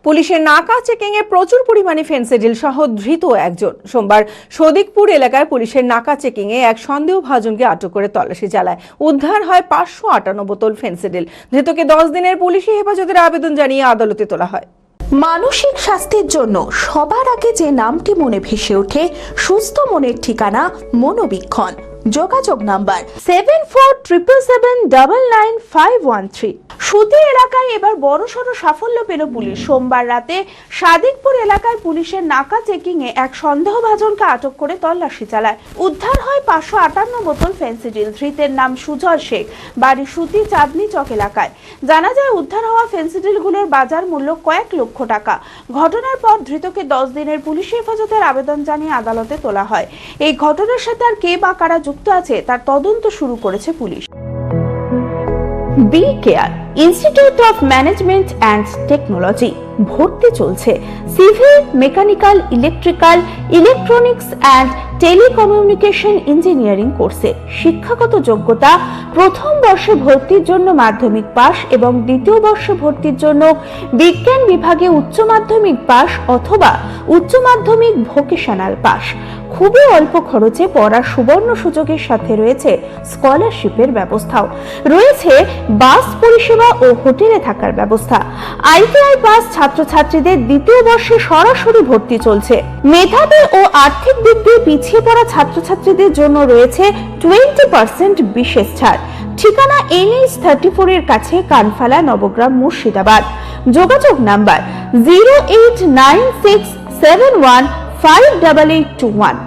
পুলিশের নাকা চেকিং এ প্রচুর পরিমাণে ফেন্সিডিল সহ ধৃত একজন। সোমবার সদিকপুর এলাকায় পুলিশের নাকা চেকিং এ এক সন্দেহভাজনকে আটক করে তল্লাশি চালায়। উদ্ধার হয় 558 বোতল ফেন্সিডিল। ধৃতকে 10 দিনের পুলিশি হেফাজতের আবেদন জানিয়ে আদালতে তোলা হয়। মানসিক স্বাস্থ্যের জন্য সবার আগে যে নামটি মনে ভেসে ওঠে, সুস্থ মনের ঠিকানা মনোবীক্ষণ। যোগাযোগ নাম্বার 7477799513। সুতি এলাকায় এবার বড়সড় সাফল্য পেল পুলিশ। সোমবার রাতে সাদিকপুর এলাকায় পুলিশের নাকা চেকিং এ এক সন্দেহভাজনকে আটক করে তল্লাশি চালায়। উদ্ধার হয় 558 বোতল ফেন্সিডিল। ধৃতের নাম সুজয় শেখ, বাড়ি সুতি চাঁদনি চক এলাকায়। জানা যায় উদ্ধার হওয়া ফেন্সিডিলগুলোর বাজার মূল্য কয়েক লক্ষ টাকা। ঘটনার পর ধৃতকে 10 দিনের পুলিশি হেফাজতের আবেদন জানিয়ে আদালতে তোলা হয়। এই ঘটনার সাথে আর কে বা কারা যুক্ত আছে তার তদন্ত শুরু করেছে পুলিশ। B care institute of management and technology ভর্তি চলছে civil, mechanical, electrical, electronics and telecommunication engineering কোর্সে। শিক্ষাগত যোগ্যতা: প্রথম বর্ষে ভর্তির জন্য মাধ্যমিক পাস এবং দ্বিতীয় বর্ষে ভর্তির জন্য বিজ্ঞান বিভাগে উচ্চ মাধ্যমিক পাস অথবা উচ্চ মাধ্যমিক ভোকেশনাল পাস। খুবই অল্প খরচে পড়ার সুবর্ণ সুযোগের সাথে রয়েছে স্কলারশিপের ব্যবস্থাও। রয়েছে বাস পরিষেবা ও হোটেলে থাকার ব্যবস্থা। আইটিআই পাস ছাত্রছাত্রীদের দ্বিতীয় বর্ষে সরাসরি ভর্তি চলছে। মেধাবী ও আর্থিক দিক দিয়ে পিছিয়ে পড়া ছাত্রছাত্রীদের জন্য রয়েছে 20% বিশেষ ছাড়। ঠিকানা NH 34 এর কাছে, কানফালা, নবগ্রাম, মুর্শিদাবাদ। যোগাযোগ নাম্বার 08967158821।